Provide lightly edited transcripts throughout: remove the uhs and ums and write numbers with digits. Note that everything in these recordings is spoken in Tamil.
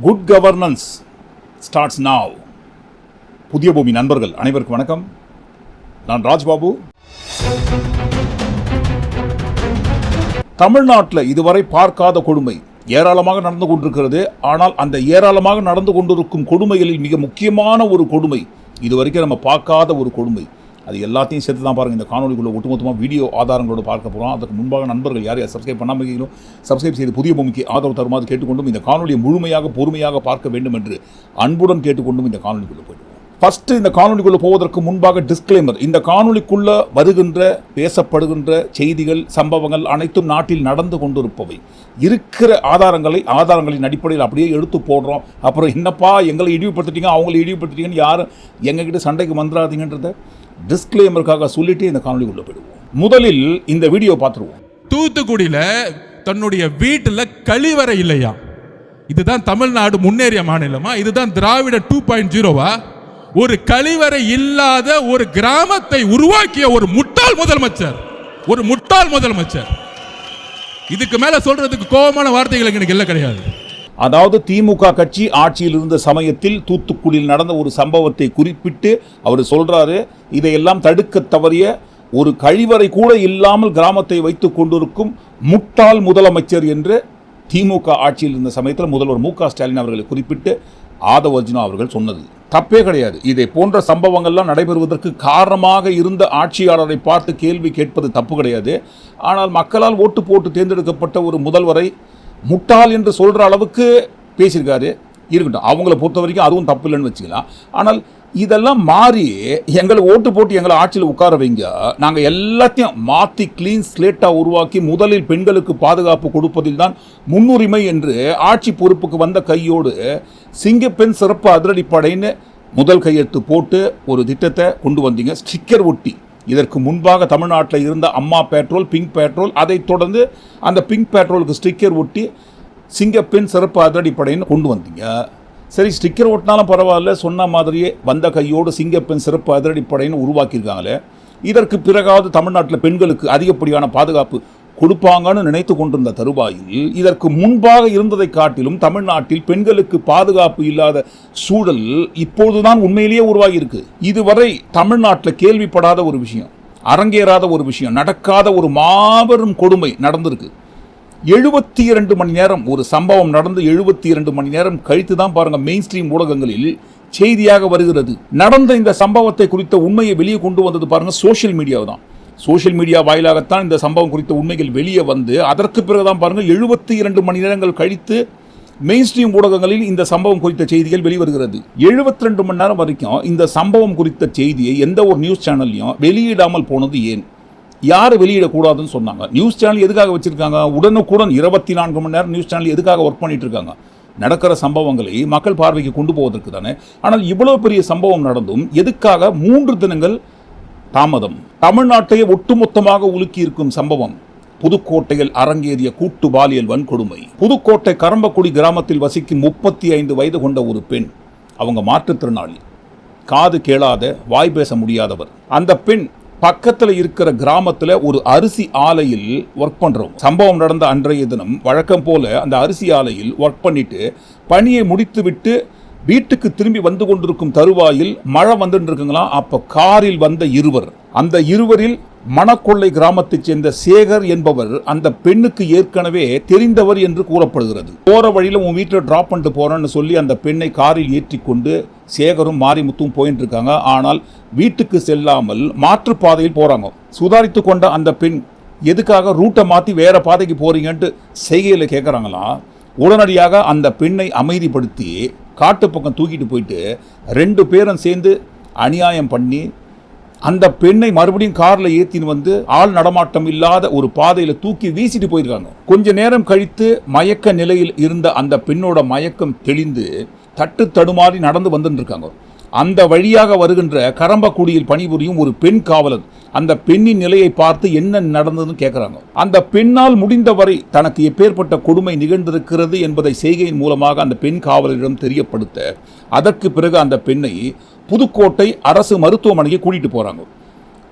குட் கவர்னன்ஸ் ஸ்டார்ட்ஸ் நாவ். புதிய பூமி நண்பர்கள் அனைவருக்கும் வணக்கம். நான் ராஜ்பாபு. தமிழ்நாட்டில் இதுவரை பார்க்காத கொடுமை ஏராளமாக நடந்து கொண்டிருக்கிறது. ஆனால் அந்த ஏராளமாக நடந்து கொண்டிருக்கும் கொடுமைகளில் மிக முக்கியமான ஒரு கொடுமை, இதுவரைக்கும் நம்ம பார்க்காத ஒரு கொடுமை, அது எல்லாத்தையும் சேர்த்து தான் பாருங்கள் இந்த காணொலிக்குள்ளே ஒட்டுமொத்தமாக வீடியோ ஆதாரங்களோடு பார்க்க போகிறோம். அதுக்கு முன்பாக நண்பர்கள் யார் சப்ஸ்கிரைப் பண்ணாமல் இருக்கீங்களோ சப்ஸ்கிரைப் செய்து புதிய பூமிக்கு ஆதரவு தருமாறு கேட்டுக்கொண்டும் இந்த காணொலியை முழுமையாக பொறுமையாக பார்க்க வேண்டும் என்று அன்புடன் கேட்டுக்கொண்டும் இந்த காணொலிக்குள்ளே போயிடுவோம். ஃபஸ்ட்டு இந்த காணொலிக்குள்ளே போவதற்கு முன்பாக டிஸ்க்ளைமர். இந்த காணொலிக்குள்ளே வருகின்ற பேசப்படுகின்ற செய்திகள் சம்பவங்கள் அனைத்தும் நாட்டில் நடந்து கொண்டிருப்பவை. இருக்கிற ஆதாரங்களின் அடிப்படையில் அப்படியே எடுத்து போடுறோம். அப்புறம் என்னப்பா எங்களை இழிவுபடுத்திட்டீங்க அவங்களை இழிவுபடுத்திட்டீங்கன்னு யாரும் எங்ககிட்ட சண்டைக்கு வந்துடாதீங்கன்றத டிஸ்க்ளைமருக்காக சொல்லிட்டு இந்த காணொலிக்குள்ளே போயிடுவோம். முதலில் இந்த வீடியோ பார்த்துருவோம். தூத்துக்குடியில் தன்னுடைய வீட்டில் கழிவறை இல்லையா? இதுதான் தமிழ்நாடு முன்னேறிய மாநிலமா? இதுதான் திராவிட 2.0வா? ஒரு கழிவறை இல்லாத ஒரு கிராமத்தை உருவாக்கிய ஒரு முட்டாள் முதலமைச்சர். இதுக்கு மேல சொல்றதுக்கு கோபமான வார்த்தைகள் எனக்கு எல்லாம் கிடையாது. அதாவது திமுக கட்சி ஆட்சியில் இருந்த சமயத்தில் தூத்துக்குடியில் நடந்த ஒரு சம்பவத்தை குறிப்பிட்டு அவர் சொல்றாரு, இதையெல்லாம் தடுக்க தவறிய ஒரு கழிவறை கூட இல்லாமல் கிராமத்தை வைத்துக் கொண்டிருக்கும் முட்டாள் முதலமைச்சர் என்று திமுக ஆட்சியில் இருந்த சமயத்தில் முதல்வர் மு.க. ஸ்டாலின் அவர்களை குறிப்பிட்டு ஆதவ அர்ஜுனா அவர்கள் சொன்னது தப்பே கிடையாது. இதை போன்ற சம்பவங்கள்லாம் நடைபெறுவதற்கு காரணமாக இருந்த ஆட்சியாளரை பார்த்து கேள்வி கேட்பது தப்பு கிடையாது. ஆனால் மக்களால் ஓட்டு போட்டு தேர்ந்தெடுக்கப்பட்ட ஒரு முதல்வரை முட்டாள் என்று சொல்கிற அளவுக்கு பேசியிருக்காரு. இருக்கட்டும், அவங்கள பொறுத்த வரைக்கும் அதுவும் தப்பு இல்லைன்னு வச்சுக்கலாம். ஆனால் இதெல்லாம் மாறி எங்களை ஓட்டு போட்டு எங்களை ஆட்சியில் உட்கார வைங்க, நாங்கள் எல்லாத்தையும் மாற்றி கிளீன் ஸ்லேட்டாக உருவாக்கி முதலில் பெண்களுக்கு பாதுகாப்பு கொடுப்பதில் தான் முன்னுரிமை என்று ஆட்சி பொறுப்புக்கு வந்த கையோடு சிங்கப்பெண் சிறப்பு அதிரடிப்படைன்னு முதல் கையெழுத்து போட்டு ஒரு திட்டத்தை கொண்டு வந்தீங்க. ஸ்டிக்கர் ஒட்டி இதற்கு முன்பாக தமிழ்நாட்டில் இருந்த அம்மா பெட்ரோல், பிங்க் பெட்ரோல், அதைத் தொடர்ந்து அந்த பிங்க் பெட்ரோலுக்கு ஸ்டிக்கர் ஒட்டி சிங்கப்பெண் சிறப்பு அதிரடிப்படைன்னு கொண்டு வந்தீங்க. சரி, ஸ்டிக்கர் ஒட்டினாலும் பரவாயில்ல, சொன்ன மாதிரியே வந்த கையோடு சிங்கப்பெண் சிறப்பு அதிரடிப்படைன்னு உருவாக்கியிருக்காங்களே. இதற்கு பிறகாவது தமிழ்நாட்டில் பெண்களுக்கு அதிகப்படியான பாதுகாப்பு கொடுப்பாங்கன்னு நினைத்து கொண்டிருந்த தருவாயில் இதற்கு முன்பாக இருந்ததை காட்டிலும் தமிழ்நாட்டில் பெண்களுக்கு பாதுகாப்பு இல்லாத சூழல் இப்போதுதான் உண்மையிலேயே உருவாகி இருக்கு. இதுவரை தமிழ்நாட்டில் கேள்விப்படாத ஒரு விஷயம், அரங்கேறாத ஒரு விஷயம், நடக்காத ஒரு மாபெரும் கொடுமை நடந்திருக்கு. 72 மணி நேரம் ஒரு சம்பவம் நடந்து 72 மணி நேரம் கழித்து தான் பாருங்க மெயின் ஸ்ட்ரீம் ஊடகங்களில் செய்தியாக வருகிறது. நடந்த இந்த சம்பவத்தை குறித்த உண்மையை வெளியே கொண்டு வந்தது பாருங்க சோஷியல் மீடியாவை தான். சோஷியல் மீடியா வாயிலாகத்தான் இந்த சம்பவம் குறித்த உண்மைகள் வெளியே வந்து அதற்கு பிறகுதான் பாருங்க 72 மணி நேரங்கள் கழித்து மெயின் ஸ்ட்ரீம் ஊடகங்களில் இந்த சம்பவம் குறித்த செய்திகள் வெளிவருகிறது. 72 மணி நேரம் வரைக்கும் இந்த சம்பவம் குறித்த செய்தியை எந்த ஒரு நியூஸ் சேனல்லையும் வெளியிடாமல் போனது ஏன்? யார் வெளியிடக்கூடாதுன்னு சொன்னாங்க? நியூஸ் சேனல் எதுக்காக வச்சிருக்காங்க? உடனுக்குடன் 24 மணி நேரம் நியூஸ் சேனல் எதுக்காக ஒர்க் பண்ணிட்டு இருக்காங்க? நடக்கிற சம்பவங்களை மக்கள் பார்வைக்கு கொண்டு போவதற்கு தானே. ஆனால் இவ்வளவு பெரிய சம்பவம் நடந்தும் எதுக்காக 3 தினங்கள் தாமதம்? தமிழ்நாட்டையே ஒட்டுமொத்தமாக உலுக்கி இருக்கும் சம்பவம் புதுக்கோட்டையில் அரங்கேறிய கூட்டு பாலியல் வன்கொடுமை. புதுக்கோட்டை கரம்பக்குடி கிராமத்தில் வசிக்கும் 35 வயது கொண்ட ஒரு பெண். அவங்க மாற்றுத்திறனாளி, காது கேளாத, வாய் பேச முடியாதவர். அந்த பெண் பக்கத்தில் இருக்கிற கிராமத்தில் ஒரு அரிசி ஆலையில் ஒர்க் பண்ணுறோம். சம்பவம் நடந்த அன்றைய தினம் வழக்கம் போல அந்த அரிசி ஆலையில் ஒர்க் பண்ணிட்டு பணியை முடித்து விட்டு வீட்டுக்கு திரும்பி வந்து கொண்டிருக்கும் தருவாயில் மழை வந்துட்டு இருக்குங்களாம். அப்போ காரில் வந்த இருவர், அந்த இருவரில் மணக்கொள்ளை கிராமத்தைச் சேர்ந்த சேகர் என்பவர் அந்த பெண்ணுக்கு ஏற்கனவே தெரிந்தவர் என்று கூறப்படுகிறது. போற வழியில் உன் வீட்டில் டிராப் பண்ணிட்டு போறேன்னு சொல்லி அந்த பெண்ணை காரில் ஏற்றி கொண்டு சேகரும் மாரிமுத்தும் போயிட்டு இருக்காங்க. ஆனால் வீட்டுக்கு செல்லாமல் மாற்றுப்பாதையில் போறாங்க. சுதாரித்து கொண்ட அந்த பெண் எதுக்காக ரூட்டை மாற்றி வேற பாதைக்கு போறீங்கன்ட்டு செய்கையில் கேட்குறாங்களாம். உடனடியாக அந்த பெண்ணை அமைதிப்படுத்தி காட்டு பக்கம் தூக்கிட்டு போயிட்டு 2 பேரும் சேர்ந்து அநியாயம் பண்ணி அந்த பெண்ணை மறுபடியும் காரில் ஏற்றின்னு வந்து ஆள் நடமாட்டம் இல்லாத ஒரு பாதையில் தூக்கி வீசிட்டு போயிருக்காங்க. கொஞ்ச நேரம் கழித்து மயக்க நிலையில் இருந்த அந்த பெண்ணோட மயக்கம் தெளிந்து தட்டு தடுமாறி நடந்து வந்துட்டு இருக்காங்க. அந்த வழியாக வருகின்ற கரம்பக்குடியில் பணிபுரியும் ஒரு பெண் காவலர் அந்த பெண்ணின் நிலையை பார்த்து என்ன நடந்ததுன்னு கேட்குறாங்க. அந்த பெண்ணால் முடிந்தவரை தனக்கு எப்பேற்பட்ட கொடுமை நிகழ்ந்திருக்கிறது என்பதை செய்கையின் மூலமாக அந்த பெண் காவலரிடம் தெரியப்படுத்த அதற்கு பிறகு அந்த பெண்ணை புதுக்கோட்டை அரசு மருத்துவமனைக்கு கூட்டிட்டு போறாங்க.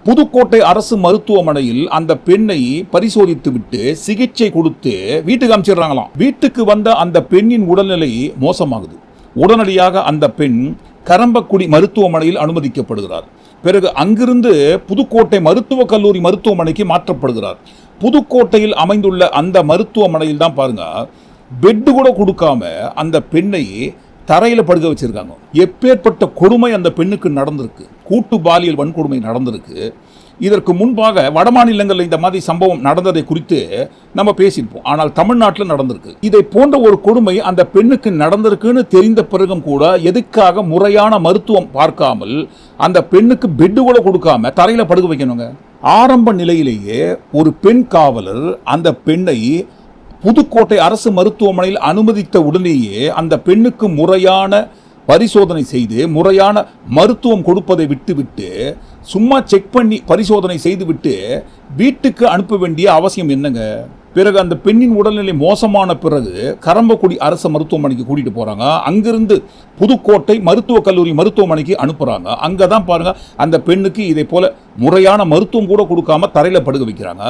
புதுக்கோட்டை அரசு மருத்துவமனையில் அந்த பெண்ணை பரிசோதித்து விட்டு சிகிச்சை கொடுத்து வீட்டுக்கு அனுப்பிச்சிடுறாங்களாம். வீட்டுக்கு வந்த அந்த பெண்ணின் உடல்நிலை மோசமாகுது. உடனடியாக அந்த பெண் கரம்பக்குடி மருத்துவமனையில் அனுமதிக்கப்படுகிறார். பிறகு அங்கிருந்து புதுக்கோட்டை மருத்துவக் கல்லூரி மருத்துவமனைக்கு மாற்றப்படுகிறார். புதுக்கோட்டையில் அமைந்துள்ள அந்த மருத்துவமனையில் தான் பாருங்க, பெட்டு கூட கொடுக்காம அந்த பெண்ணை தரையில படுக்க வச்சிருக்காங்க. எப்பேற்பட்ட கொடுமை அந்த பெண்ணுக்கு நடந்திருக்கு. கூட்டு பாலியல் வன்கொடுமை நடந்திருக்கு. இதற்கு முன்பாக வடமாநிலங்களில் இந்த மாதிரி சம்பவம் நடந்ததை குறித்து நம்ம பேசியிருப்போம். ஆனால் தமிழ்நாட்டில் நடந்திருக்கு. இதை போன்ற ஒரு கொடுமை அந்த பெண்ணுக்கு நடந்திருக்குன்னு தெரிந்த பிறகும் கூட எதுக்காக முறையான மருத்துவம் பார்க்காமல் அந்த பெண்ணுக்கு பெட்டு கூட கொடுக்காம தரையில படுக்க வைக்கணுங்க? ஆரம்ப நிலையிலேயே ஒரு பெண் காவலர் அந்த பெண்ணை புதுக்கோட்டை அரசு மருத்துவமனையில் அனுமதித்த உடனேயே அந்த பெண்ணுக்கு முறையான பரிசோதனை செய்து முறையான மருத்துவம் கொடுப்பதை விட்டுவிட்டு சும்மா செக் பண்ணி பரிசோதனை செய்துவிட்டு வீட்டுக்கு அனுப்ப வேண்டிய அவசியம் என்னங்க? பிறகு அந்த பெண்ணின் உடல்நிலை மோசமான பிறகு கரம்பக்குடி அரசு மருத்துவமனைக்கு கூட்டிட்டு போறாங்க. அங்கிருந்து புதுக்கோட்டை மருத்துவக் கல்லூரி மருத்துவமனைக்கு அனுப்புறாங்க. அங்கதான் பாருங்க அந்த பெண்ணுக்கு இதை போல முறையான மருத்துவம் கூட கொடுக்காம தரையில படுக்க வைக்கிறாங்க.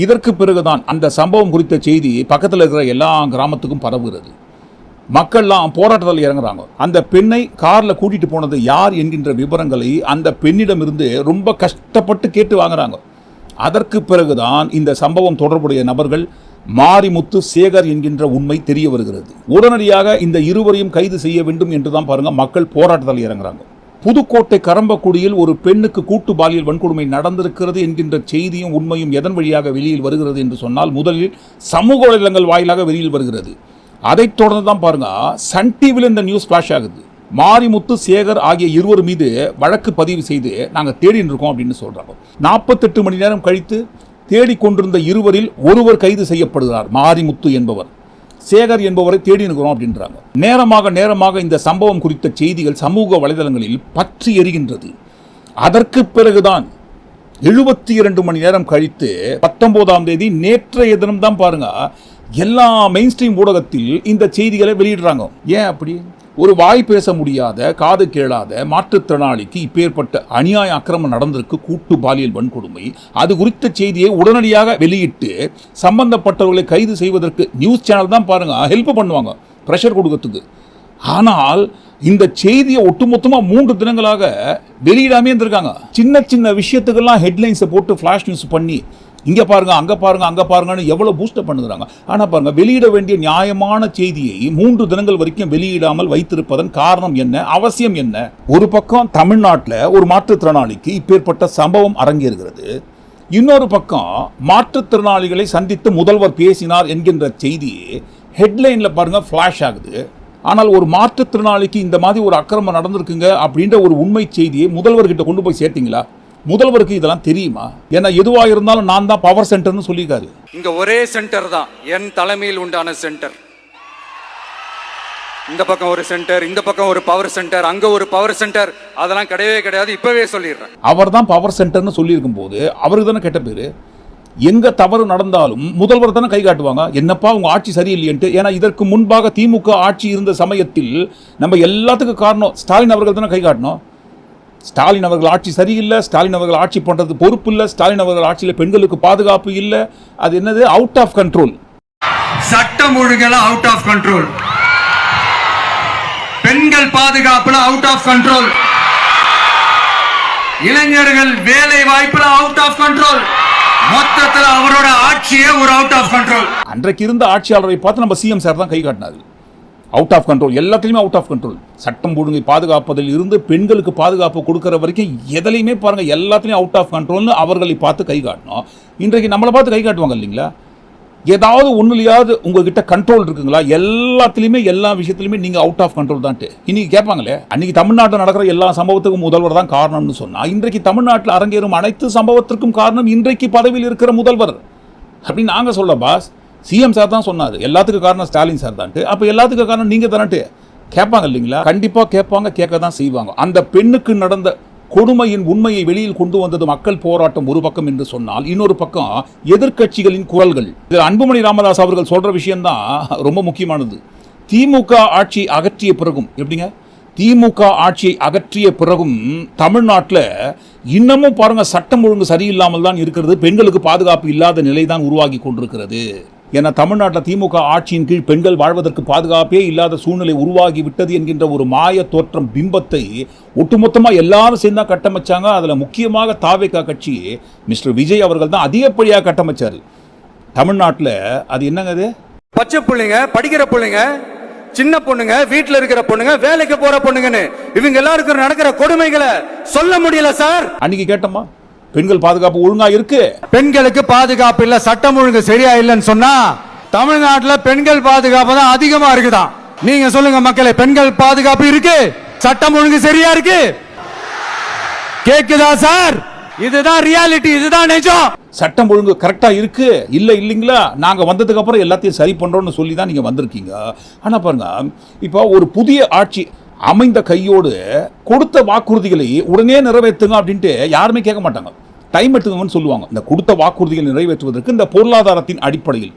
இதற்கு பிறகுதான் அந்த சம்பவம் குறித்த செய்தி பக்கத்தில் இருக்கிற எல்லா கிராமத்துக்கும் பரவுகிறது. மக்கள்லாம் போராட்டத்தில் இறங்குறாங்க. அந்த பெண்ணை கார்ல கூட்டிட்டு போனது யார் என்கின்ற விவரங்களை அந்த பெண்ணிடமிருந்து ரொம்ப கஷ்டப்பட்டு கேட்டு வாங்குறாங்க. அதற்கு பிறகுதான் இந்த சம்பவம் தொடர்புடைய நபர்கள் மாரிமுத்து, சேகர் என்கின்ற உண்மை தெரிய வருகிறது. உடனடியாக இந்த இருவரையும் கைது செய்ய வேண்டும் என்றுதான் பாருங்க மக்கள் போராட்டத்தில் இறங்குறாங்க. புதுக்கோட்டை கரம்பக்குடியில் ஒரு பெண்ணுக்கு கூட்டு பாலியல் வன்கொடுமை நடந்திருக்கிறது என்கின்ற செய்தியும் உண்மையும் எதன் வழியாக வெளியில் வருகிறது என்று சொன்னால் முதலில் சமூக வலைதளங்கள் வாயிலாக வெளியில் வருகிறது. அதைத் தொடர்ந்து தான் பாருங்க சன் டிவியில் இந்த நியூஸ் ஃபிளாஷ் ஆகுது. மாரிமுத்து, சேகர் ஆகிய இருவர் மீது வழக்கு பதிவு செய்து நாங்கள் தேடின்னு இருக்கோம் அப்படின்னு சொல்றாங்க. 48 மணி நேரம் கழித்து தேடிக்கொண்டிருந்த இருவரில் ஒருவர் கைது செய்யப்படுகிறார். மாரிமுத்து என்பவர், சேகர் என்பவரை தேடி இருக்கிறோம் அப்படின்றாங்க. நேரமாக இந்த சம்பவம் குறித்த செய்திகள் சமூக வலைதளங்களில் பற்றி எரிகின்றது. அதற்கு பிறகுதான் 72 மணி நேரம் கழித்து 19ஆம் தேதி நேற்றைய தினம் தான் பாருங்க எல்லா மெயின் ஸ்ட்ரீம் ஊடகத்தில் இந்த செய்திகளை வெளியிடுறாங்க. ஏன் அப்படி? ஒரு வாய் பேச முடியாத, காது கேளாத மாற்றுத்திறனாளிக்கு இப்பேற்பட்ட அநியாய அக்கிரமம் நடந்திருக்கு, கூட்டு பாலியல் வன்கொடுமை. அது குறித்த செய்தியை உடனடியாக வெளியிட்டு சம்பந்தப்பட்டவர்களை கைது செய்வதற்கு நியூஸ் சேனல் தான் பாருங்க ஹெல்ப் பண்ணுவாங்க, ப்ரெஷர் கொடுக்கறதுக்கு. ஆனால் இந்த செய்தியை ஒட்டுமொத்தமாக 3 தினங்களாக வெளியிடாமே இருந்திருக்காங்க. சின்ன சின்ன விஷயத்துக்கெல்லாம் ஹெட்லைன்ஸை போட்டு ஃப்ளாஷ் நியூஸ் பண்ணி இங்க பாருங்க, அங்க பாருங்க, அங்க பாருங்கன்னு எவ்வளவு பூஸ்டப் பண்ணுறாங்க. ஆனா பாருங்க, வெளியிட வேண்டிய நியாயமான செய்தியை 3 தினங்கள் வரைக்கும் வெளியிடாமல் வைத்திருப்பதன் காரணம் என்ன, அவசியம் என்ன? ஒரு பக்கம் தமிழ்நாட்டில் ஒரு மாற்றுத்திறனாளிக்கு இப்பேற்பட்ட சம்பவம் அரங்கேறுகிறது. இன்னொரு பக்கம் மாற்றுத்திறனாளிகளை சந்தித்து முதல்வர் பேசினார் என்கின்ற செய்தி ஹெட்லைன்ல பாருங்க ஃபிளாஷ் ஆகுது. ஆனால் ஒரு மாற்றுத்திறனாளிக்கு இந்த மாதிரி ஒரு அக்கிரமம் நடந்திருக்குங்க அப்படின்ற ஒரு உண்மை செய்தியை முதல்வர்கிட்ட கொண்டு போய் சேர்த்தீங்களா? முதல்வருக்கு இதெல்லாம் தெரியுமா? ஏன்னா எதுவாக இருந்தாலும் நான் தான் பவர் சென்டர்னு சொல்லியிருக்காரு. இங்க ஒரே சென்டர் தான், என் தலைமையில் உண்டான சென்டர். இந்த பக்கம் ஒரு சென்டர், இந்த பக்கம் ஒரு பவர் சென்டர், அங்க ஒரு பவர் சென்டர், அதெல்லாம் கிடையவே கிடையாது. இப்பவே சொல்லிடுறேன். அவர் தான் பவர் சென்டர்னு சொல்லியிருக்கும் போது அவருக்கு தானே கெட்ட பேரு. எங்க தவறு நடந்தாலும் முதல்வர் தானே கை காட்டுவாங்க, என்னப்பா உங்க ஆட்சி சரியில்லைன்ட்டு. ஏன்னா இதற்கு முன்பாக திமுக ஆட்சி இருந்த சமயத்தில் நம்ம எல்லாத்துக்கும் காரணம் ஸ்டாலின் அவர்கள் தானே கை காட்டணும். ஸ்டாலின் அவர்கள் ஆட்சி சரியில்லை, ஸ்டாலின் அவர்கள் ஆட்சி பண்றது பொறுப்பு இல்லை, ஸ்டாலின் அவர்கள் ஆட்சியில் பெண்களுக்கு பாதுகாப்பு இல்லை, அது என்னது அவுட் ஆஃப் கண்ட்ரோல், சட்டம் ஒழுங்குல அவுட் ஆஃப் கண்ட்ரோல், பெண்கள் பாதுகாப்புல அவுட் ஆஃப் கண்ட்ரோல், இளைஞர்கள் வேலை வாய்ப்புல அவுட் ஆஃப் கண்ட்ரோல், மொத்தத்தில் அவரோட ஆட்சியே ஒரு அவுட் ஆஃப் கண்ட்ரோல். அன்றைக்கு இருந்த ஆட்சியாளரை பார்த்து நம்ம சிஎம் சார் தான் கை காட்டினாரு. அவுட் ஆஃப் கண்ட்ரோல், எல்லாத்துலேயுமே அவுட் ஆஃப் கண்ட்ரோல். சட்டம் ஒழுங்கை பாதுகாப்பதில் இருந்து பெண்களுக்கு பாதுகாப்பு கொடுக்கிற வரைக்கும் எதுலையுமே பாருங்க எல்லாத்துலேயும் அவுட் ஆஃப் கண்ட்ரோல்னு அவர்களை பார்த்து கை காட்டணும். இன்றைக்கு நம்மளை பார்த்து கை காட்டுவாங்க இல்லைங்களா? ஏதாவது ஒன்றுலையாவது உங்ககிட்ட கண்ட்ரோல் இருக்குங்களா? எல்லாத்துலேயுமே எல்லா விஷயத்துலையுமே நீங்கள் அவுட் ஆஃப் கண்ட்ரோல் தான்ட்டு இன்னைக்கு கேட்பாங்களே. அன்னைக்கு தமிழ்நாட்டில் நடக்கிற எல்லா சம்பவத்துக்கும் முதல்வர் தான் காரணம்னு சொன்னால், இன்றைக்கு தமிழ்நாட்டில் அரங்கேறும் அனைத்து சம்பவத்திற்கும் காரணம் இன்றைக்கு பதவியில் இருக்கிற முதல்வர் அப்படின்னு நாங்கள் சொல்ல பாஸ். சிஎம் சார் தான் சொன்னார் எல்லாத்துக்கும் காரணம் ஸ்டாலின் சார் தான்ட்டு. அப்போ எல்லாத்துக்கும் காரணம் நீங்கள் தானட்டு கேட்பாங்க இல்லைங்களா? கண்டிப்பாக கேட்பாங்க, கேட்க தான் செய்வாங்க. அந்த பெண்ணுக்கு நடந்த கொடுமையின் உண்மையை வெளியில் கொண்டு வந்தது மக்கள் போராட்டம் ஒரு பக்கம் என்று சொன்னால், இன்னொரு பக்கம் எதிர்க்கட்சிகளின் குரல்கள். இதில் அன்புமணி ராமதாஸ் அவர்கள் சொல்ற விஷயம்தான் ரொம்ப முக்கியமானது. திமுக ஆட்சி அகற்றிய பிறகும் எப்படிங்க திமுக ஆட்சியை அகற்றிய பிறகும் தமிழ்நாட்டில் இன்னமும் பாருங்க சட்டம் ஒழுங்கு சரியில்லாமல் தான் இருக்கிறது. பெண்களுக்கு பாதுகாப்பு இல்லாத நிலை தான் உருவாகி கொண்டிருக்கிறது. ஏன்னா தமிழ்நாட்டில் திமுக ஆட்சியின் கீழ் பெண்கள் வாழ்வதற்கு பாதுகாப்பே இல்லாத சூழ்நிலை உருவாகி விட்டது என்கின்ற ஒரு மாய தோற்றம் பிம்பத்தை ஒட்டுமொத்தமாக எல்லாரும் சேர்ந்தா கட்டமைச்சாங்க. அதில் முக்கியமாக தாவேகா கட்சி மிஸ்டர் விஜய் அவர்கள் தான் அதிகப்படியாக கட்டமைச்சார் தமிழ்நாட்டில். அது என்னங்க அது? பச்சை பிள்ளைங்க, படிக்கிற பிள்ளைங்க, சின்ன பொண்ணுங்க, வீட்டுல இருக்கிற பொண்ணுங்க, வேலைக்கு போற பொண்ணுங்கன்னு இவங்க எல்லாருக்கும் நடக்கிற கொடுமைகளை சொல்ல முடியல சார். அன்னைக்கு கேட்டோமா பெண்கள் பாதுகாப்பு ஒழுங்கா இருக்கு? பெண்களுக்கு பாதுகாப்பு இல்ல, சட்டம் ஒழுங்கு சரியா இல்லைன்னு சொன்னா தமிழ்நாட்டுல பெண்கள் பாதுகாப்பு தான் அதிகமா இருக்குதான். நீங்க சொல்லுங்க மக்களே, பெண்கள் பாதுகாப்பு இருக்கு, சட்டம் ஒழுங்கு சரியா இருக்கு? கேக்குதா சார்? இதுதான் ரியாலிட்டி, இதுதான் நிஜம். சட்டம் ஒழுங்கு கரெக்டா இருக்கு இல்லைங்களா? நாங்க வந்ததுக்கு அப்புறம் எல்லாத்தையும் சரி பண்றோம்னு சொல்லி தான் நீங்க வந்திருக்கீங்க. ஆனா பாருங்க, இப்போ ஒரு புதிய ஆட்சி அமைந்த கையோடு கொடுத்த வாக்குறுதிகளை உடனே நிறைவேற்றுங்க அப்படின்ட்டு யாருமே கேட்க மாட்டாங்க. டைம் எடுத்துக்கணும்னு சொல்லுவாங்க. இந்த கொடுத்த வாக்குறுதிகளை நிறைவேற்றுவதற்கு இந்த பொருளாதாரத்தின் அடிப்படையில்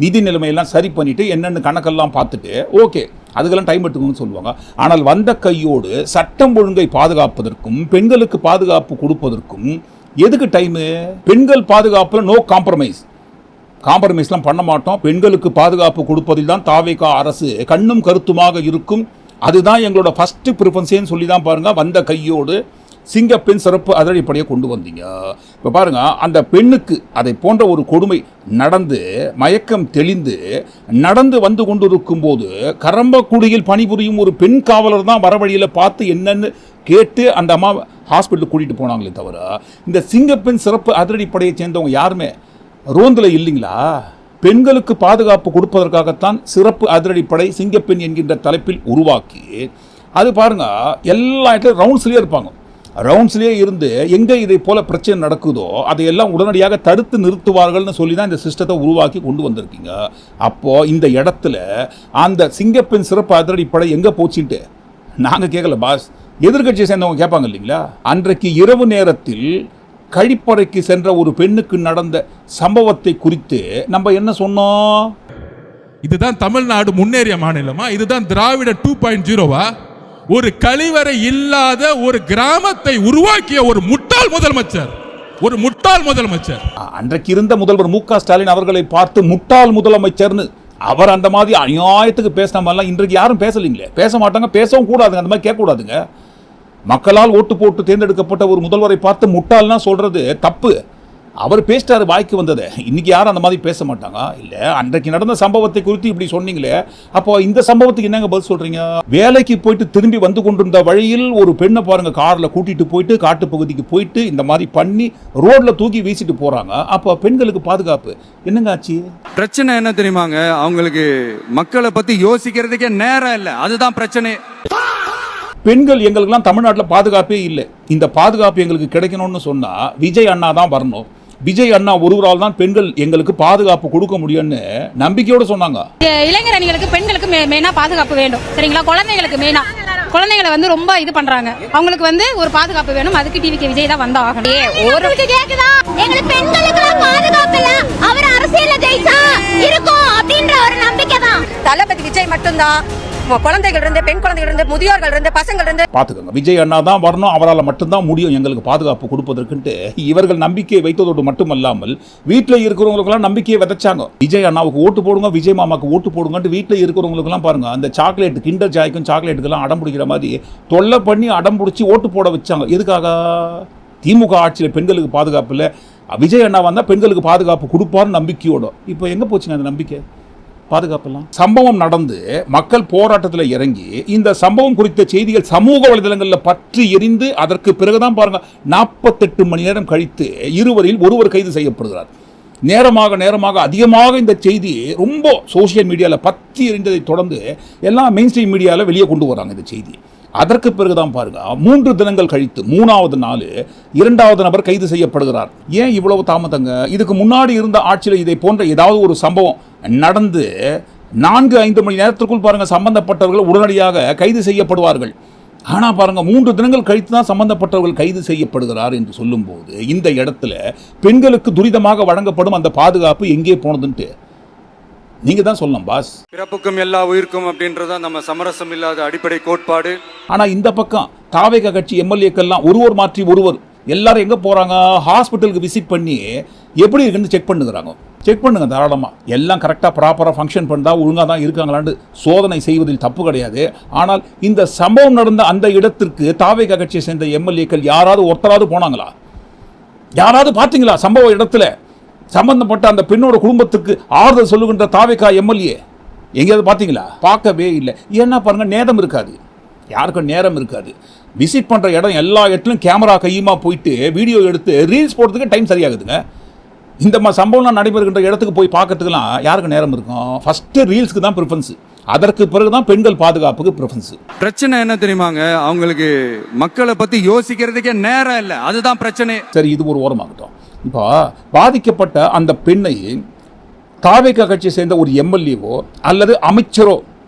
நிதி நிலைமையெல்லாம் சரி பண்ணிட்டு என்னென்ன கணக்கெல்லாம் பார்த்துட்டு ஓகே அதுக்கெல்லாம் டைம் எடுத்துக்கணும்னு சொல்லுவாங்க. ஆனால் வந்த கையோடு சட்டம் ஒழுங்கை பாதுகாப்பதற்கும் பெண்களுக்கு பாதுகாப்பு கொடுப்பதற்கும் எதுக்கு டைமு? பெண்கள் பாதுகாப்பில் நோ காம்ப்ரமைஸ்லாம் பண்ண மாட்டோம். பெண்களுக்கு பாதுகாப்பு கொடுப்பதில் தான் தாவேகா அரசு கண்ணும் கருத்துமாக இருக்கும். அதுதான் எங்களோட ஃபர்ஸ்ட் ப்ரிஃபரன்ஸ்னு சொல்லி தான் பாருங்க வந்த கையோடு சிங்கப்பெண் சிறப்பு அதிரடிப்படையை கொண்டு வந்தீங்க. இப்போ பாருங்க, அந்த பெண்ணுக்கு அதை போன்ற ஒரு கொடுமை நடந்து மயக்கம் தெளிந்து நடந்து வந்து கொண்டிருக்கும் போது கரம்பக்குடியில் பணிபுரியும் ஒரு பெண் காவலர் தான் வர வழியில் பார்த்து என்னன்னு கேட்டு அந்த அம்மா ஹாஸ்பிட்டலுக்கு கூட்டிகிட்டு போனாங்களே தவிர இந்த சிங்கப்பெண் சிறப்பு அதிரடிப்படையை சேர்ந்தவங்க யாருமே ரோந்தில் இல்லைங்களா? பெண்களுக்கு பாதுகாப்பு கொடுப்பதற்காகத்தான் சிறப்பு அதிரடிப்படை சிங்கப்பெண் என்கின்ற தலைப்பில் உருவாக்கி அது பாருங்க எல்லா இடத்துலையும் ரவுண்ட்ஸ்லேயே இருப்பாங்க. ரவுண்ட்ஸ்லேயே இருந்து எங்கே இதை போல பிரச்சனை நடக்குதோ அதையெல்லாம் உடனடியாக தடுத்து நிறுத்துவார்கள்னு சொல்லி தான் இந்த சிஸ்டத்தை உருவாக்கி கொண்டு வந்திருக்கீங்க. அப்போது இந்த இடத்துல அந்த சிங்கப்பெண் சிறப்பு அதிரடிப்படை எங்கே போச்சுன்ட்டு நாங்கள் கேட்கல பாஸ், எதிர்கட்சியை சேர்ந்தவங்க கேட்பாங்க இல்லைங்களா? அன்றைக்கு இரவு நேரத்தில் கழிப்பறைக்கு சென்ற ஒரு பெண்ணுக்கு நடந்த சம்பவத்தை குறித்து நம்ம என்ன சொன்னோம்? இதுதான் தமிழ்நாடு முன்னேறிய மாநிலமா? இதுதான் திராவிட 2.0வா? ஒரு கழிவறை இல்லாத ஒரு கிராமத்தை உருவாக்கிய ஒரு முட்டாள் முதலமைச்சர். அன்றைக்கு இருந்த முதல்வர் மு.க. ஸ்டாலின் அவர்களை பார்த்து முட்டாள் முதலமைச்சர்னு அவர் அந்த மாதிரி அநியாயத்துக்கு பேசின மாதிரிலாம் இன்றைக்கு யாரும் பேசலீங்களே, பேச மாட்டாங்க, பேசவும் கூடாதுங்க, அந்த மாதிரி கேட்கக்கூடாதுங்க. மக்களால் ஓட்டு போட்டு தேர்ந்தெடுக்கப்பட்ட ஒரு முதல்வரை பார்த்து முட்டாள்னா சொல்றது தப்பு. அவர் பேசிட்டாரு வாய்க்கு வந்ததை. இன்னைக்கு யாரும் அந்த மாதிரி பேச மாட்டாங்க. இல்லை, அன்றைக்கு நடந்த சம்பவத்தை குறித்து இப்படி சொன்னீங்களே, அப்போ இந்த சம்பவத்துக்கு என்னங்க பதில் சொல்றீங்க? வேலைக்கு போயிட்டு திரும்பி வந்து கொண்டிருந்த வழியில் ஒரு பெண்ணை பாருங்க கார்ல கூட்டிட்டு போயிட்டு காட்டு பகுதிக்கு போயிட்டு இந்த மாதிரி பண்ணி ரோட்ல தூக்கி வீசிட்டு போறாங்க. அப்போ பெண்களுக்கு பாதுகாப்பு என்னங்க ஆச்சு? பிரச்சனை என்ன தெரியுமாங்க? அவங்களுக்கு மக்களை பத்தி யோசிக்கிறதுக்கே நேரம் இல்லை, அதுதான் பிரச்சனை. பெண்கள் எங்களுக்கெல்லாம் தமிழ்நாட்டில் பாதுகாப்பே இல்லை. இந்த பாதுகாப்பு எங்களுக்கு கிடைக்கணும்னு சொன்னா விஜய் அண்ணா தான் வரணும். விஜய் அண்ணா ஒருவரால் தான் பெண்கள் எங்களுக்கு பாதுகாப்பு கொடுக்க முடியும்னு நம்பிக்கையோட சொன்னாங்க. இளைஞர் அணிகளுக்கு பெண்களுக்கு மெயினா பாதுகாப்பு வேண்டும், சரிங்களா? குழந்தைகளுக்கு மெயினா, குழந்தைகளை வந்து ரொம்ப இது பண்றாங்க, அவங்களுக்கு வந்து ஒரு பாதுகாப்பு வேணும். அதுக்கு டிவிக்கு விஜய் தான் வந்தா ஆகணும். ஒருக்கு கேக்குதா? எங்களுக்கு பெண்களுக்கு பாதுகாப்பு இல்ல, அவர் அரசியல்ல ஜெயிச்சா இருக்கும் அப்படின்ற ஒரு நம்பிக்கை தான். தளபதி விஜய் மட்டும்தான். குழந்தைகள் இருந்து, பெண் குழந்தைகள் இருந்து, முதியோர்கள் இருந்து, பசங்கள் இருந்து பாத்துக்கோங்க. விஜய் அண்ணா தான் வரணும், அவரால் மட்டும்தான் முடியும் எங்களுக்கு பாதுகாப்பு கொடுப்பதற்குன்ட்டு இவர்கள் நம்பிக்கையை வைத்ததோடு மட்டுமல்லாமல் வீட்டில் இருக்கிறவங்களுக்கெல்லாம் நம்பிக்கையை விதைச்சாங்க. விஜய் அண்ணாவுக்கு ஓட்டு போடுங்க, விஜய் மாமாவுக்கு ஓட்டு போடுங்கன்ட்டு வீட்டில் இருக்கிறவங்களுக்கெல்லாம் பாருங்க அந்த சாக்லேட் கிண்டர் ஜாய்க்கும் சாக்லேட்டுக்கெல்லாம் அடம் பிடிக்கிற மாதிரி தொல்லை பண்ணி அடம் பிடிச்சி ஓட்டு போட வச்சாங்க. எதுக்காக? திமுக ஆட்சியில் பெண்களுக்கு பாதுகாப்பு இல்லை, விஜய் அண்ணா வந்தால் பெண்களுக்கு பாதுகாப்பு கொடுப்பார்னு நம்பிக்கையோட. இப்போ எங்கே போச்சுங்க அந்த நம்பிக்கை? பாதுகாப்பெல்லாம் சம்பவம் நடந்து மக்கள் போராட்டத்தில் இறங்கி இந்த சம்பவம் குறித்த செய்திகள் சமூக வலைதளங்களில் பற்றி எரிந்து அதற்கு பிறகுதான் பாருங்க 48 மணி நேரம் கழித்து இருவரில் ஒருவர் கைது செய்யப்படுகிறார். நேரமாக அதிகமாக இந்த செய்தி ரொம்ப சோசியல் மீடியாவில் பற்றி எரிந்ததை தொடர்ந்து எல்லாம் மெயின் ஸ்ட்ரீம் மீடியாவில் வெளியே கொண்டு வராங்க இந்த செய்தி. அதற்கு பிறகுதான் பாருங்க 3 தினங்கள் கழித்து 3வது நாள் 2வது நபர் கைது செய்யப்படுகிறார். ஏன் இவ்வளவு தாமதங்க? இதுக்கு முன்னாடி இருந்த ஆட்சியில் இதை போன்ற ஏதாவது ஒரு சம்பவம் நடந்து 4-5 மணி நேரத்திற்குள் பாருங்க சம்பந்தப்பட்டவர்கள் உடனடியாக கைது செய்யப்படுவார்கள். ஆனால் பாருங்க 3 தினங்கள் கழித்து தான் சம்பந்தப்பட்டவர்கள் கைது செய்யப்படுகிறார் என்று சொல்லும்போது இந்த இடத்துல பெண்களுக்கு துரிதமாக வழங்கப்படும் அந்த பாதுகாப்பு எங்கே போனதுன்ட்டு நீங்க தான் சொல்லணும் பாஸ். பிறப்புக்கும் எல்லா உயிருக்கும் அப்படின்றத நம்ம சமரசம் இல்லாத அடிப்படை கோட்பாடு. ஆனா இந்த பக்கம் தாவேக கட்சி எம்எல்ஏக்கெல்லாம் ஒருவர் மாற்றி ஒருவர் எல்லாரும் எங்க போறாங்க, ஹாஸ்பிட்டலுக்கு விசிட் பண்ணி எப்படி இருக்குன்னு செக் பண்ணுகிறாங்க. செக் பண்ணுங்க தாராளமா, எல்லாம் கரெக்டா ப்ராப்பரா ஃபங்க்ஷன் பண்ணா ஒழுங்கா தான் இருக்காங்களான்னு சோதனை செய்வதில் தப்பு கிடையாது. ஆனால் இந்த சம்பவம் நடந்த அந்த இடத்திற்கு தாவேக கட்சியை சேர்ந்த எம்எல்ஏக்கள் யாராவது ஒருத்தராவது போனாங்களா? யாராவது பார்த்தீங்களா? சம்பவ இடத்துல சம்பந்தப்பட்ட அந்த பெண்ணோட குடும்பத்துக்கு ஆறுதல் சொல்லுகின்ற தாவேகா எம்எல்ஏ எங்கேயாவது பார்த்தீங்களா? பார்க்கவே இல்லை. ஏன்னா பாருங்க, நேரம் இருக்காது, யாருக்கும் நேரம் இருக்காது. விசிட் பண்ணுற இடம் எல்லா இடத்துலையும் கேமரா கையுமா போயிட்டு வீடியோ எடுத்து ரீல்ஸ் போடுறதுக்கு டைம் சரியாகுதுங்க. இந்த மாதிரி சம்பவம்லாம் நடைபெறுகின்ற இடத்துக்கு போய் பார்க்கறதுக்குலாம் யாருக்கு நேரம் இருக்கும்? ஃபஸ்ட்டு ரீல்ஸுக்கு தான் ப்ரிஃபரன்ஸ், அதற்கு பிறகு தான் பெண்கள் பாதுகாப்புக்கு ப்ரிஃபரன்ஸ். பிரச்சனை என்ன தெரியுமாங்க, அவங்களுக்கு மக்களை பற்றி யோசிக்கிறதுக்கே நேரம் இல்லை, அதுதான் பிரச்சனை. சரி, இது ஒரு ஓரமாகட்டும். இப்போ பாதிக்கப்பட்ட அந்த பெண்ணை தாவேகா கட்சியை சேர்ந்த ஒரு எம்எல்ஏவோ அல்லது அமைச்சரோ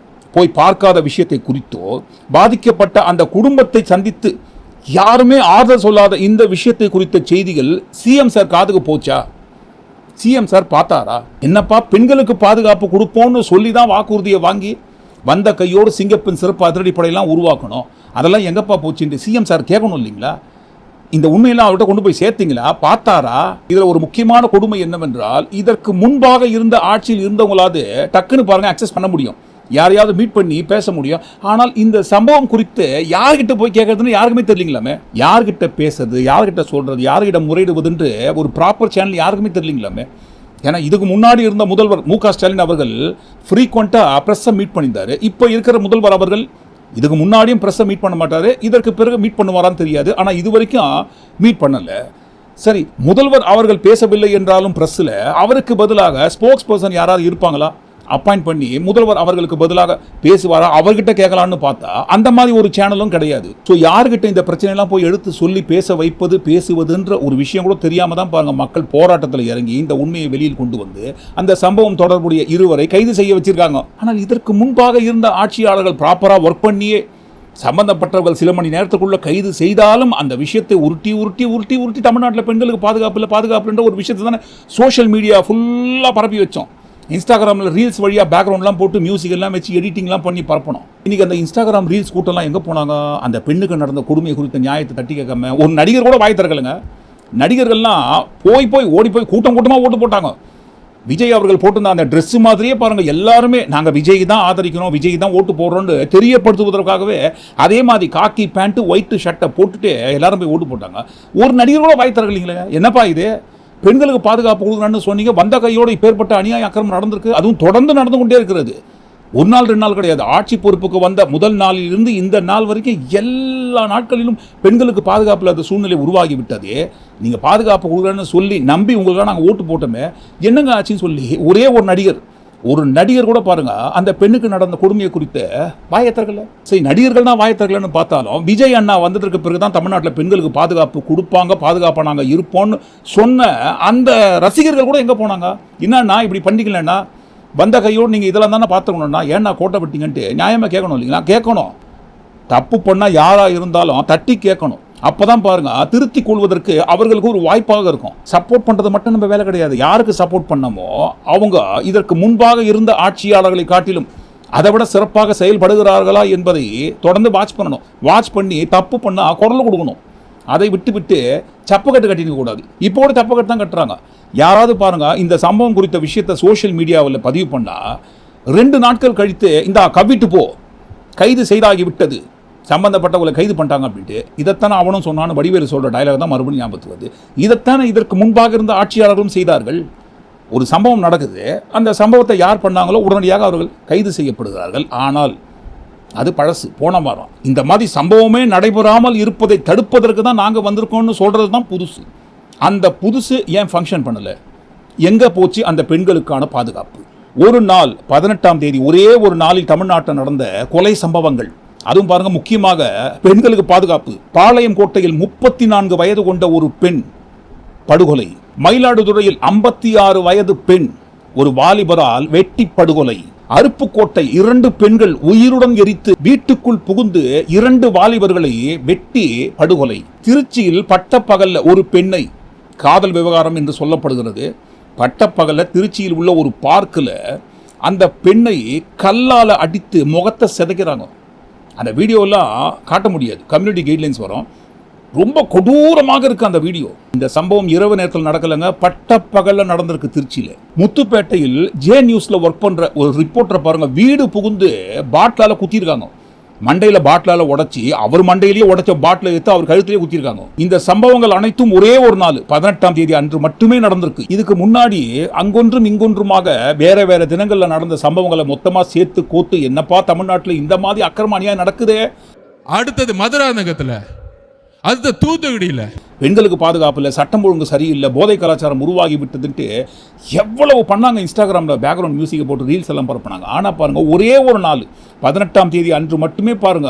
போய் பார்க்காத விஷயத்தை குறித்தோ, பாதிக்கப்பட்ட அந்த குடும்பத்தை சந்தித்து யாருமே ஆறுதல் சொல்லாத இந்த விஷயத்தை குறித்த செய்திகள் சிஎம் சார் காதுக்கு போச்சா? சிஎம் சார் பார்த்தாரா? என்னப்பா பெண்களுக்கு பாதுகாப்பு கொடுப்போம்னு சொல்லி தான் வாக்குறுதியை வாங்கி வந்த கையோடு சிங்கப்பெண் சிறப்பு அதிரடிப்படையெல்லாம் உருவாக்கணும், அதெல்லாம் எங்கப்பா போச்சுன்னு சிஎம் சார் கேட்கணும் இல்லைங்களா? இந்த உண்மையெல்லாம் அவர்கிட்ட கொண்டு போய் சேர்த்தீங்களா? பார்த்தாரா? இதில் ஒரு முக்கியமான கொடுமை என்னவென்றால், இதற்கு முன்பாக இருந்த ஆட்சியில் இருந்தவங்களாவது டக்குன்னு பாருங்க அக்சஸ் பண்ண முடியும், யாரையாவது மீட் பண்ணி பேச முடியும். ஆனால் இந்த சம்பவம் குறித்து யார்கிட்ட போய் கேட்கறதுன்னு யாருக்குமே தெரியலங்களாமே. யார்கிட்ட பேசுறது, யார்கிட்ட சொல்றது, யார்கிட்ட முறையிடுவதுன்று ஒரு ப்ராப்பர் சேனல் யாருக்குமே தெரியலங்களாமே. ஏன்னா இதுக்கு முன்னாடி இருந்த முதல்வர் மு.க. ஸ்டாலின் அவர்கள் ஃப்ரீக்வெண்ட்டாக ப்ரெஸ்ஸை மீட் பண்ணியிருந்தாரு. இப்போ இருக்கிற முதல்வர் அவர்கள் இதுக்கு முன்னாடியும் ப்ரெஸ்ஸை மீட் பண்ண மாட்டார், இதற்கு பிறகு மீட் பண்ணுவாரான்னு தெரியாது. ஆனால் இது வரைக்கும் மீட் பண்ணலை. சரி, முதல்வர் அவர்கள் பேசவில்லை என்றாலும் ப்ரெஸ்ஸில் அவருக்கு பதிலாக ஸ்போக்ஸ் பர்சன் யாராவது இருப்பாங்களா? அப்பாயிண்ட் பண்ணி முதல்வர் அவர்களுக்கு பதிலாக பேசுவாரா? அவர்கிட்ட கேட்கலான்னு பார்த்தா அந்த மாதிரி ஒரு சேனலும் கிடையாது. ஸோ யாருக்கிட்ட இந்த பிரச்சனையெல்லாம் போய் எடுத்து சொல்லி பேச வைப்பது, பேசுவதுன்ற ஒரு விஷயம் கூட தெரியாம தான் பாருங்க மக்கள் போராட்டத்தில் இறங்கி இந்த உண்மையை வெளியில் கொண்டு வந்து அந்த சம்பவம் தொடர்புடைய இருவரை கைது செய்ய வச்சிருக்காங்க. ஆனால் இதற்கு முன்பாக இருந்த ஆட்சியாளர்கள் ப்ராப்பராக ஒர்க் பண்ணியே சம்பந்தப்பட்டவர்கள் சில மணி நேரத்துக்குள்ள கைது செய்தாலும் அந்த விஷயத்தை உருட்டி உருட்டி உருட்டி உருட்டி தமிழ்நாட்டில் பெண்களுக்கு பாதுகாப்புன்ற ஒரு விஷயத்தை தானே சோஷியல் மீடியா ஃபுல்லாக பரப்பி வச்சோம். இன்ஸ்டாகிராமில் ரீல்ஸ் வழியாக பேக்ரவுண்ட்லாம் போட்டு மியூசிக் எல்லாம் வச்சு எடிட்டிங்லாம் பண்ணி பரப்பணும். இன்றைக்கி அந்த இன்ஸ்டாகிராம் ரீல்ஸ் கூட்டம்லாம் எங்கே போனாங்க? அந்த பெண்ணுக்கு நடந்த கொடுமையை குறித்த நியாயத்தை தட்டி கேட்காம ஒரு நடிகர் கூட வாய் திறக்கலைங்க. நடிகர்கள்லாம் போய் ஓடி போய் கூட்டமாக ஓட்டு போட்டாங்க. விஜய் அவர்கள் போட்டிருந்த அந்த ட்ரெஸ் மாதிரியே பாருங்கள், எல்லாருமே நாங்கள் விஜய் தான் ஆதரிக்கிறோம், விஜய் தான் ஓட்டு போடுறோன்னு தெரியப்படுத்துவதற்காகவே அதே மாதிரி காக்கி பேண்ட்டு ஒயிட்டு ஷர்ட்டை போட்டுட்டு எல்லாரும் போய் ஓட்டு போட்டாங்க. ஒரு நடிகர் கூட வாய் திறக்கலைங்களே. என்னப்பா இது? பெண்களுக்கு பாதுகாப்பு கொடுக்குறான்னு சொன்னீங்க, வந்த கையோடு இப்பேற்பட்ட அநியாய அக்கிரமம் நடந்திருக்கு, அதுவும் தொடர்ந்து நடந்து கொண்டே இருக்கிறது. ஒரு நாள் 2 நாள் கிடையாது. ஆட்சி பொறுப்புக்கு வந்த முதல் நாளிலிருந்து இந்த நாள் வரைக்கும் எல்லா நாட்களிலும் பெண்களுக்கு பாதுகாப்பு இல்லாத சூழ்நிலை உருவாகி விட்டது. நீங்கள் பாதுகாப்பு கொடுக்குறேன்னு சொல்லி நம்பி உங்களுக்காக நாங்கள் ஓட்டு போட்டோமே, என்னங்க ஆச்சுன்னு சொல்லி ஒரே ஒரு நடிகர் கூட பாருங்க அந்த பெண்ணுக்கு நடந்த கொடுமையை குறித்த வாயத்தர்கள. சரி, நடிகர்கள் தான் வாயத்தர்கள்னு பார்த்தாலும் விஜய் அண்ணா வந்ததற்கு பிறகுதான் தமிழ்நாட்டில் பெண்களுக்கு பாதுகாப்பு கொடுப்பாங்க, பாதுகாப்பாக நாங்கள் இருப்போம்னு சொன்ன அந்த ரசிகர்கள் கூட எங்கே போனாங்க? என்னன்னா இப்படி பண்ணிக்கலன்னா வந்த கையோடு நீங்கள் இதெல்லாம் தானே பார்த்துக்கணும்னா ஏன்னா கோட்டை விட்டீங்கன்ட்டு நியாயமாக கேட்கணும் இல்லைங்களா? கேட்கணும். தப்பு பண்ணால் யாராக இருந்தாலும் தட்டி கேட்கணும். அப்போ தான் பாருங்க திருத்தி கொள்வதற்கு அவர்களுக்கு ஒரு வாய்ப்பாக இருக்கும். சப்போர்ட் பண்ணுறது மட்டும் நம்ம வேலை கிடையாது. யாருக்கு சப்போர்ட் பண்ணமோ அவங்க இதற்கு முன்பாக இருந்த ஆட்சியாளர்களை காட்டிலும் அதை விட சிறப்பாக செயல்படுகிறார்களா என்பதை தொடர்ந்து வாட்ச் பண்ணணும். வாட்ச் பண்ணி தப்பு பண்ணால் குரல் கொடுக்கணும். அதை விட்டு சப்பக்கட்டு கட்டிக்க கூடாது. இப்போ கூட சப்பக்கட்டு தான் கட்டுறாங்க. யாராவது பாருங்க இந்த சம்பவம் குறித்த விஷயத்தை சோஷியல் மீடியாவில் பதிவு பண்ணால் 2 நாட்கள் கழித்து இந்த கவிட்டு போ, கைது செய்தாகி விட்டது, சம்பந்தப்பட்டவங்களை கைது பண்ணிட்டாங்க அப்படின்ட்டு. இதைத்தானே அவனும் சொன்னான்னு வடிவேலு சொல்கிற டயலாக் தான் மறுபடியும் ஞாபகத்துக்கு வருது. இதைத்தானே இதற்கு முன்பாக இருந்த ஆட்சியாளர்களும் செய்தார்கள். ஒரு சம்பவம் நடக்குது, அந்த சம்பவத்தை யார் பண்ணாங்களோ உடனடியாக அவர்கள் கைது செய்யப்படுகிறார்கள். ஆனால் அது பழசு, போன வாரம். இந்த மாதிரி சம்பவமே நடைபெறாமல் இருப்பதை தடுப்பதற்கு தான் நாங்கள் வந்திருக்கோம்னு சொல்கிறது தான் புதுசு. அந்த புதுசு ஏன் ஃபங்க்ஷன் பண்ணலை? எங்கே போச்சு அந்த பெண்களுக்கான பாதுகாப்பு? ஒரு நாள் 18ஆம் தேதி ஒரே ஒரு நாளில் தமிழ்நாட்டில் நடந்த கொலை சம்பவங்கள், அதுவும் பாருங்க முக்கியமாக பெண்களுக்கு பாதுகாப்பு. பாளையம் கோட்டையில் 34 வயது கொண்ட ஒரு பெண் படுகொலை. மயிலாடுதுறையில் 56 வயது பெண் ஒரு வாலிபரால் வெட்டி படுகொலை. அருப்புக்கோட்டை 2 பெண்கள் உயிருடன் எரித்து வீட்டுக்குள் புகுந்து 2 வாலிபர்களை வெட்டி படுகொலை. திருச்சியில் பட்டப்பகல்ல ஒரு பெண்ணை, காதல் விவகாரம் என்று சொல்லப்படுகிறது, பட்டப்பகல்ல திருச்சியில் உள்ள ஒரு பார்க்கில் அந்த பெண்ணை கல்லால் அடித்து முகத்தை சிதைக்கிறாங்க. அந்த வீடியோலாம் காட்ட முடியாது, கம்யூனிட்டி கைட்லைன்ஸ் வரும். ரொம்ப கொடூரமாக இருக்கு அந்த வீடியோ. இந்த சம்பவம் இரவு நேரத்தில் நடக்கலைங்க, பட்டப்பகல்ல நடந்திருக்கு திருச்சியில். முத்துப்பேட்டையில் ஜே நியூஸ்ல ஒர்க் பண்ற ஒரு ரிப்போர்ட்டரை பாருங்க, வீடு புகுந்து பாட்டிலால குத்திருக்காங்க. மண்டையில பாட்டிலால உடைச்சி, அவர் மண்டையிலேயே உடைச்ச பாட்டில எடுத்து அவர் கழுத்திலேயே குத்திருக்காங்க. இந்த சம்பவங்கள் அனைத்தும் ஒரே ஒரு நாள் 18ஆம் தேதி அன்று மட்டுமே நடந்திருக்கு. இதுக்கு முன்னாடி அங்கொன்றும் இங்கொன்றுமாக வேற வேற தினங்கள்ல நடந்த சம்பவங்களை மொத்தமா சேர்த்து கோத்து, என்னப்பா தமிழ்நாட்டில் இந்த மாதிரி அக்கிரம அநியாயம் நடக்குதே. அடுத்தது மதுராந்தகத்துல, அடுத்த தூத்துக்குடியில பெண்களுக்கு பாதுகாப்பு இல்லை, சட்டம் ஒழுங்கு சரியில்லை, போதை கலாச்சாரம் உருவாகி விட்டதுன்ட்டு எவ்வளவு பண்ணாங்க. இன்ஸ்டாகிராமில் பேக்ரவுண்ட் மியூசிக்கை போட்டு ரீல்ஸ் எல்லாம் பரப்புனாங்க. ஆனால் பாருங்க, ஒரே ஒரு நாள் 18ஆம் தேதி அன்று மட்டுமே பாருங்க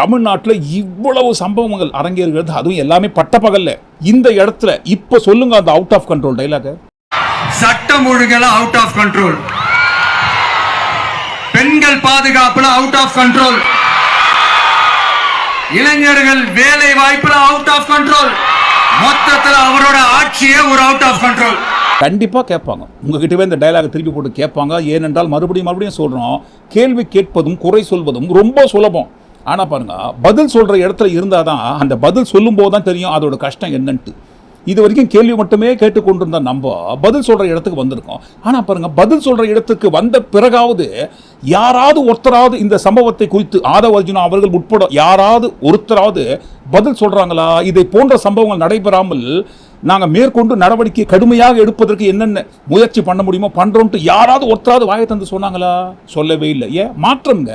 தமிழ்நாட்டில் இவ்வளவு சம்பவங்கள் அரங்கேறுகிறது. அதுவும் எல்லாமே பட்டப்பகல்ல. இந்த இடத்துல இப்ப சொல்லுங்க அந்த அவுட் ஆஃப் கண்ட்ரோல் டைலாக். சட்டம் ஒழுங்குல அவுட் ஆஃப் கண்ட்ரோல், பெண்கள் பாதுகாப்புல அவுட் ஆஃப் கண்ட்ரோல், இளைஞர்கள் வேலை வாய்ப்புல அவுட் ஆஃப் கண்ட்ரோல், மொத்தத்தில் அவரோட ஆட்சியே ஒரு அவுட் ஆஃப் கண்ட்ரோல். கண்டிப்பா கேட்பாங்க, உங்ககிட்டவே இந்த டயலாக் திருப்பி போட்டு கேட்பாங்க. ஏனென்றால் மறுபடியும் சொல்றோம், கேள்வி கேட்பதும் குறை சொல்வதும் ரொம்ப சுலபம். ஆனா பாருங்க, பதில் சொல்ற இடத்துல இருந்தாதான் அந்த பதில் சொல்லும் போது தான் தெரியும் அதோட கஷ்டம் என்னன்ட்டு. இது வரைக்கும் கேள்வி மட்டுமே கேட்டுக்கொண்டிருந்த நம்ம பதில் சொல்ற இடத்துக்கு வந்திருக்கோம். ஆனா பாருங்க, பதில் சொல்ற இடத்துக்கு வந்த பிறகாவது யாராவது ஒருத்தராவது இந்த சம்பவத்தை குறித்து, ஆதவ அர்ஜுனா அவர்கள் உட்பட யாராவது ஒருத்தராவது பதில் சொல்றாங்களா? இதை போன்ற சம்பவங்கள் நடைபெறாமல் நாங்கள் மேற்கொண்டு நடவடிக்கை கடுமையாக எடுப்பதற்கு என்னென்ன முயற்சி பண்ண முடியுமோ பண்றோம்ட்டு யாராவது ஒருத்தராவது வாயை தந்து சொன்னாங்களா? சொல்லவே இல்லை. ஏன் மாற்றம்ங்க?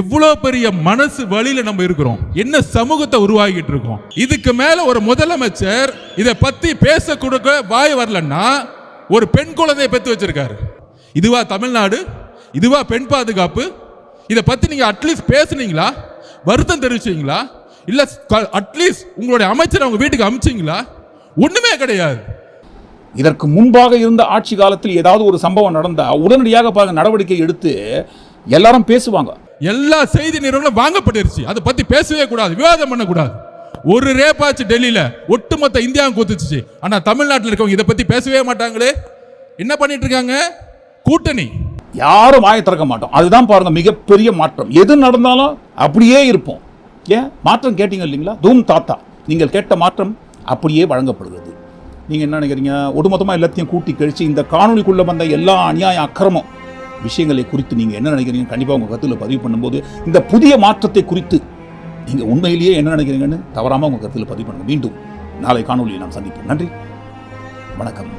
எவ்வளவு பெரிய மனசு வழியில நம்ம இருக்கிறோம், என்ன சமூகத்தை உருவாக்கிட்டு இருக்கோம். இதுக்கு மேல ஒரு முதலமைச்சர் இதை பத்தி பேச கொடுக்க வாய் வரலன்னா ஒரு பெண் குழந்தையை பெற்று வச்சிருக்காரு. இதுவா தமிழ்நாடு? இதுவா பெண் பாதுகாப்பு? இதை பத்தி நீங்க அட்லீஸ்ட் பேசுனீங்களா? வருத்தம் தெரிவிச்சீங்களா? இல்ல அட்லீஸ்ட் உங்களுடைய அமைச்சர் அவங்க வீட்டுக்கு அனுப்பிச்சீங்களா? ஒண்ணுமே கிடையாது. இதற்கு முன்பாக இருந்த ஆட்சி காலத்தில் ஏதாவது ஒரு சம்பவம் நடந்தா உடனடியாக பாருங்க நடவடிக்கை எடுத்து எல்லாரும் பேசுவாங்க. எல்லா செய்தி நிறுவனம் வாங்கப்பட்டிருச்சு, அதை பத்தி பேசவே கூடாது, விவாதம் பண்ணக்கூடாது. ஒரு ரேப்பாச்சு டெல்லியில ஒட்டுமொத்த இந்தியாவும் கூத்துச்சு. ஆனா தமிழ்நாட்டில் இருக்கவங்க இதை பத்தி பேசவே மாட்டாங்களே. என்ன பண்ணிட்டு இருக்காங்க? கூட்டணி. யாரும் வாயை திறக்க மாட்டோம். அதுதான் பாருங்க மிகப்பெரிய மாற்றம். எது நடந்தாலும் அப்படியே இருப்போம். ஏன் மாற்றம் கேட்டீங்க இல்லைங்களா? தூம் தாத்தா, நீங்கள் கேட்ட மாற்றம் அப்படியே வழங்கப்படுகிறது. நீங்க என்ன நினைக்கிறீங்க? ஒட்டுமொத்தமா எல்லாத்தையும் கூட்டி கழிச்சு இந்த காணொலிக்குள்ள வந்த எல்லா அநியாய அக்கிரமம் விஷயங்களை குறித்து நீங்க என்ன நினைக்கிறீங்க? கண்டிப்பா உங்க கருத்துல பதிவு பண்ணும்போது இந்த புதிய மாற்றத்தை குறித்து நீங்க உண்மையிலேயே என்ன நினைக்கிறீங்கன்னு தவறாம உங்க கருத்துல பதிவு பண்ணுங்க. மீண்டும் நாளை காணொலியை நாம் சந்திப்போம். நன்றி, வணக்கம்.